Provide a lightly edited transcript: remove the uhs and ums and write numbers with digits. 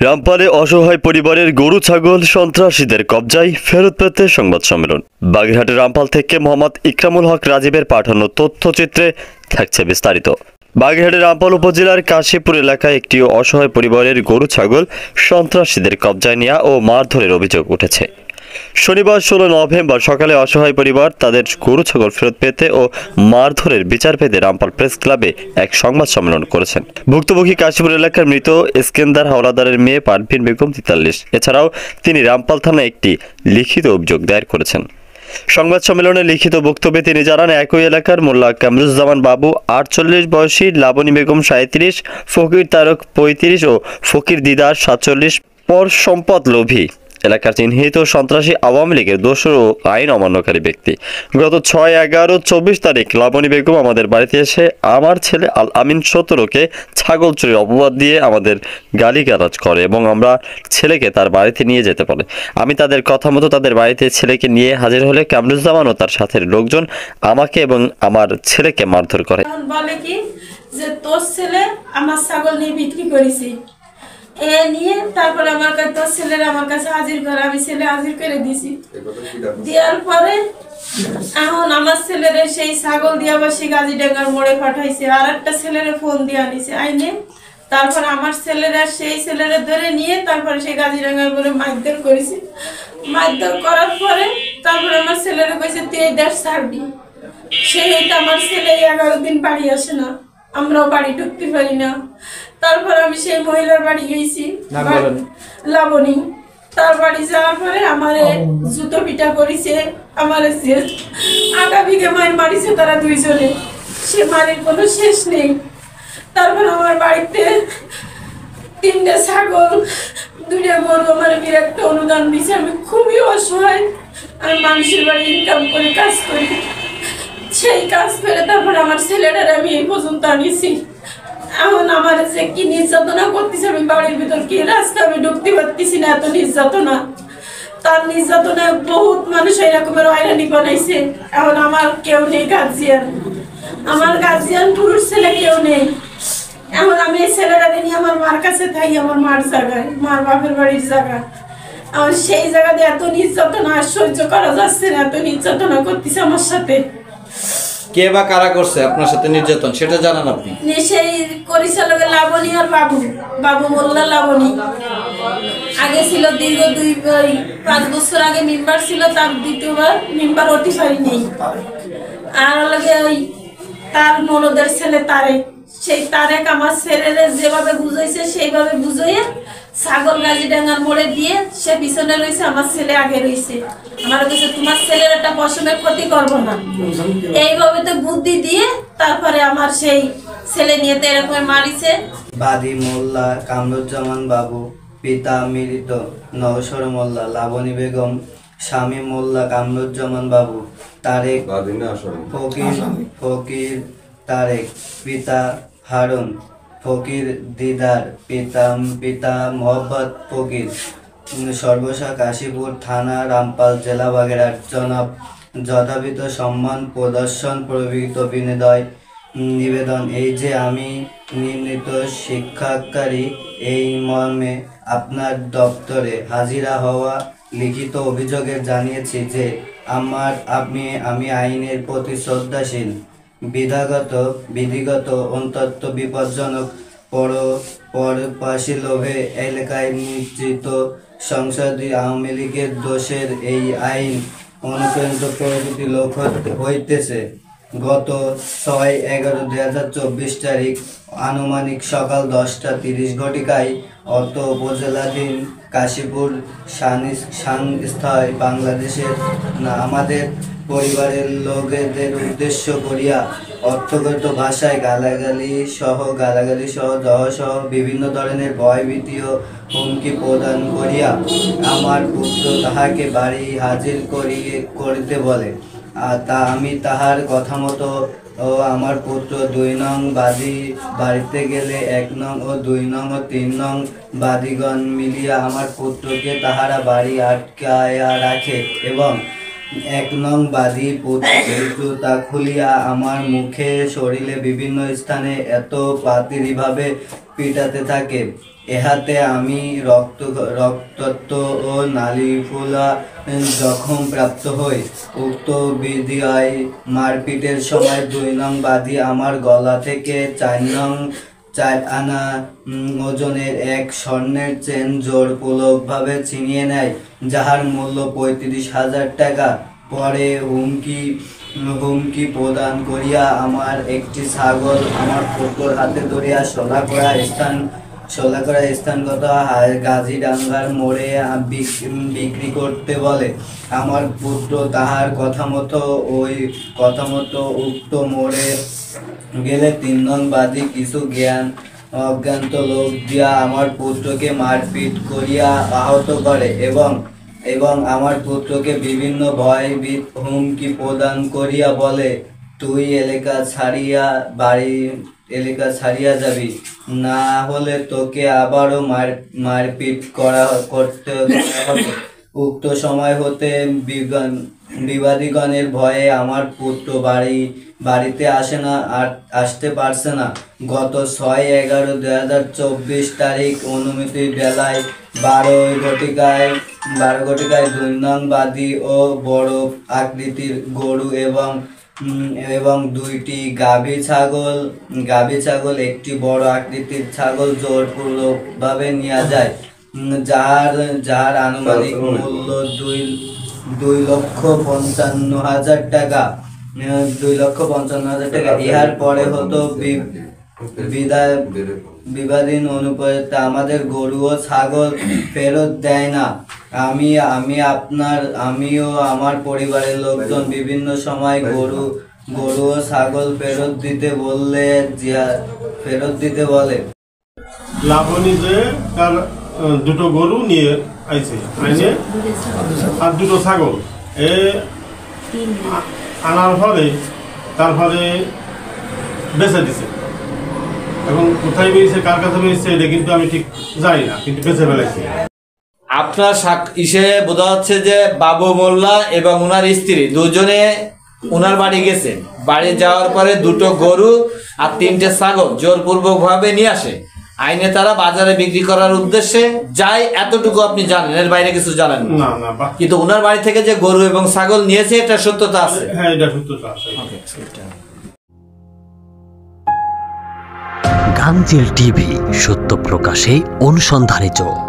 রামপালে অসহায় পরিবারের গরু ছাগল সন্ত্রাসীদের কবজায় ফেরত পেতে সংবাদ সম্মেলন। বাগেরহাটের রামপাল থেকে মোহাম্মদ ইকরামুল হক রাজীবের পাঠানো তথ্যচিত্রে থাকছে বিস্তারিত। বাগেরহাটের রামপাল উপজেলার কাশীপুর এলাকায় একটি অসহায় পরিবারের গরু ছাগল সন্ত্রাসীদের কবজায় নেওয়া ও মারধরের অভিযোগ উঠেছে। শনিবার 16 নভেম্বর সকালে অসহায় পরিবার তাদের গরু ছাগল ফেরত পেতে ও মারধরের বিচার পেতে রামপাল প্রেস ক্লাবে এক সংবাদ সম্মেলন করেছেন। ভুক্তভোগী কাশীপুর এলাকার মৃত ইস্কেন্দার হাওলাদারের মেয়ে পারভিন বেগম 43। এছাড়াও তিনি রামপাল থানায় একটি লিখিত অভিযোগ দায়ের করেছেন। সংবাদ সম্মেলনে লিখিত বক্তব্যে তিনি জানান, একই এলাকার মোল্লা কামরুজ্জামান বাবু 48 বয়সী, লাবণী বেগম 37, ফকির তারক 35 ও ফকির দিদার 47 পর সম্পদ লোভী এলাকার চিহ্নিত সন্ত্রাসী আওয়ামী লীগের দোসর ও আইন অমান্যকারী ব্যক্তি। গত 6-11-24 তারিখ লাবণী বেগম আমাদের বাড়িতে এসে আমার ছেলে আল আমিন 17কে ছাগল চুরির অপবাদ দিয়ে আমাদের গালিগালাজ করে এবং আমরা ছেলেকে তার বাড়িতে নিয়ে যেতে বলে। আমি তাদের কথা মতো তাদের বাড়িতে ছেলেকে নিয়ে হাজির হলে কামরুজ্জামান ও তার সাথে লোকজন আমাকে এবং আমার ছেলেকে মারধর করে। বলে কি যে তোর ছেলে আমার ছাগল নিয়ে বিক্রি করেছে, এ নিয়ে তারপরে আমার কাছে তোর ছেলের আমার কাছে হাজির করে, আমি ছেলে হাজির করে দিছি। দেওয়ার পরে এখন আমার ছেলের সেই ছাগল দিয়ে আবার সে গাজীডাঙ্গার মোড়ে পাঠাইছে, আর একটা ছেলের ফোন দিয়ে আনিছে আইনে। তারপরে আমার ছেলেরা সেই ছেলেরা ধরে নিয়ে তারপরে সেই গাজীডাঙ্গার মোড়ে মারধর করেছে। মারধর করার পরে তারপরে আমার ছেলেরা কইছে তুই এই দেশ ছাড়বি। সেইটা আমার ছেলে 11 দিন বাড়ি আসে না, আমরাও বাড়ি ঢুকতে পারি না। তারপর আমি সেই মহিলার বাড়ি গেছি, লাবণী। তার বাড়ি যাওয়ার পরে আমার জুতো পিটা করেছে, আমার আগামীকে মায়ের মারিছে তারা দুইজনে, সে মারের কোনো শেষ নেই। তারপর আমার বাড়িতে 3টে ছাগল 2টা গরু আমার বিরাট অনুদান দিয়েছে। আমি খুবই অসহায়, আমি মানুষের বাড়ি ইনকাম করে কাজ করি, সেই কাজ করে তারপর আমার ছেলেটার আমি এই পর্যন্ত আনিছি। এখন আমার যে কি নির্যাতনা করতেছে, আমি বাড়ির ভিতর কি রাস্তা আমি ঢুকতে পারতেছি না, এত নির্যাতনা। তার নির্যাতনায় বহুত মানুষ এরকমের হয়রানি বানাইছে। এখন আমার কেউ নেই গার্জিয়ান, আমার গার্জিয়ান পুরুষ ছেলে কেউ নেই। এখন আমি এই ছেলেটা নিয়ে আমার মার কাছে থাকি, আমার মার জায়গায়, মার বাপের বাড়ির জায়গায়। আমার সেই জায়গাতে এত নির্যাতনা সহ্য করা যাচ্ছে না, এত নির্যাতনা করতেছে আমার সাথে। কে বা কারা করছে আপনার সাথে নির্যাতন সেটা জানান আপনি? সেই করেছে লাবণী আর বাবু মোল্লা লাবণী। আগে ছিল দীর্ঘ 5 বছর আগে মেম্বার ছিল, তার দ্বিতীয়বার মেম্বার হতে পারিনি। আর লাগে ওই তার ননদের ছেলে তারেক, সেই তারেক আমার ছেলেরে যেভাবে বুঝাইছে সেইভাবে বুঝাইয়ে ছাগল গাজীডাঙ্গার মোড়ে দিয়ে সে পিছনে রয়েছে, আমার ছেলে আগে রয়েছে। আমার কাছে তোমার ছেলের একটা পশমের ক্ষতি করবো না, এইভাবে তো বুদ্ধি দিয়ে তারপরে আমার সেই ছেলে নিয়ে তো এরকম মারিছে। বাদী মোল্লা কামরুজ্জামান বাবু, পিতা মৃত নওশর মোল্লা, লাবণী বেগম, স্বামী মোল্লা কামরুজ্জামান বাবু, তারেক ফকির তারেক, পিতা হারুন, ফকির দিদার, পিতা মোহাম্মদ ফকির। সর্বশা কাশীপুর থানা, রামপাল জেলা, বাগেরহাট। জনাব যথাবিধ সম্মান প্রদর্শন প্রভৃত বিনোদয় নিবেদন। এই যে আমি নির্মিত শিক্ষাকারী, এই মর্মে আপনার দপ্তরে হাজিরা হওয়া লিখিত অভিযোগে জানিয়েছি যে আমি আইনের প্রতি শ্রদ্ধাশীল, বিধিগত অত্যন্ত বিপজ্জনক পরপাশী লোভে এলাকায় নিশ্চিত সংসদীয় আওয়ামী লীগের দোষের এই আইন অনুপ্রাণিত প্রভৃতি লক্ষ্য হইতেছে। গত 6-11-2024 তারিখ আনুমানিক সকাল 10:30 ঘটিকায় অর্থ উপজেলাধীন কাশীপুর সংস্থায় বাংলাদেশের আমাদের পরিবারের লোকদের উদ্দেশ্য করিয়া অর্থগত ভাষায় গালাগালি সহ দহসহ বিভিন্ন ধরনের ভয়ভীতি ও হুমকি প্রদান করিয়া আমার পুত্র তাহাকে বাড়ি হাজির করিতে বলে। আমি তাহার কথা মতো আমার পুত্র 2 নং বাদী বাড়িতে গেলে 1 নং ও 2 নং ও 3 নং বাদীগণ মিলিয়া আমার পুত্রকে তাহারা বাড়ি আটকায়া রাখে এবং এক নং বাদী জুতা খুলিয়া আমার মুখে শরীরে বিভিন্ন স্থানে এত পাতিরিভাবে পিটাতে থাকে, এহাতে আমি রক্তাক্ত ও নালী ফুলা জখম প্রাপ্ত হই। উক্ত বিধিয়ায় মারপিটের সময় 2 নং বাদী আমার গলা থেকে 4 আনা ওজনের এক স্বর্ণের চেন জোরপূর্বকভাবে ছিনিয়ে নেয়, যাহার মূল্য 35,000 টাকা। পরে হুমকি প্রদান করিয়া আমার একটি ছাগল আমার পুত্রর হাতে ধরিয়া শোলা করা স্থানগত গাজীডাঙ্গার মোড়ে বিক্রি করতে বলে। আমার পুত্র তাহার কথা মতো উক্ত মোড়ে গেলে 3 নং বাদী কিছু অজ্ঞাত লোক দিয়া আমার পুত্রকে মারপিট করিয়া আহত করে এবং আমার পুত্রকে বিভিন্ন ভয়ভীত হুমকি প্রদান করিয়া বলে, তুই এলাকা ছাড়িয়া যাবি, না হলে তোকে আবারও মারপিট করতে হবে। উক্ত সময় হতে বিবাদীগণের ভয়ে আমার পুত্র বাড়িতে আসতে পারছে না। গত 6/11/2024 তারিখ অনুমতি বেলায় 12 ঘটিকায় 2 নং বাদী ও বড় আকৃতির গরু এবং 2টি গাভী ছাগল একটি বড় আকৃতির ছাগল জোরপূর্বকভাবে নিয়ে যায়, যার আনুমানিক মূল্য 2,55,000 টাকা। 2,55,000 টাকা। ইহার পরে হতো বিবাদীন অনুপাতে আমাদের গরু ও ছাগল ফেরত দেয় না। আমিও আমার পরিবারের লোকজন বিভিন্ন সময় গরু ও ছাগল ফেরত দিতে বলে। লাবণী যে তার 2টো গরু নিয়ে আইছে, আর 2টো ছাগল আনার ফলে তারপরে বেঁচে দিছে। এবং কোথায় বেরিয়েছে, কার কাছে বেরিয়েছে এটা কিন্তু আমি ঠিক জানি না, কিন্তু বেঁচে ফেলেছি। আপনার বোঝা যাচ্ছে যে বাবু মোল্লা এবং ওনার স্ত্রী দুজনে ওনার বাড়ি গেছেন। বাড়ি যাওয়ার পরে 2টো গরু আর 3টে ছাগল জোরপূর্বক ভাবে নিয়ে আসে। আইনে তারা বাজারে বিক্রি করার উদ্দেশ্যে যায়, এতটুকু আপনি জানেন, এর বাইরে কিছু জানেন না। কিন্তু ওনার বাড়ি থেকে যে গরু এবং ছাগল নিয়েছে এটা সত্যতা আছে। হ্যাঁ, এটা সত্যতা আছে। গাংচিল টিভি, সত্য প্রকাশে অনুসন্ধানী চোখ।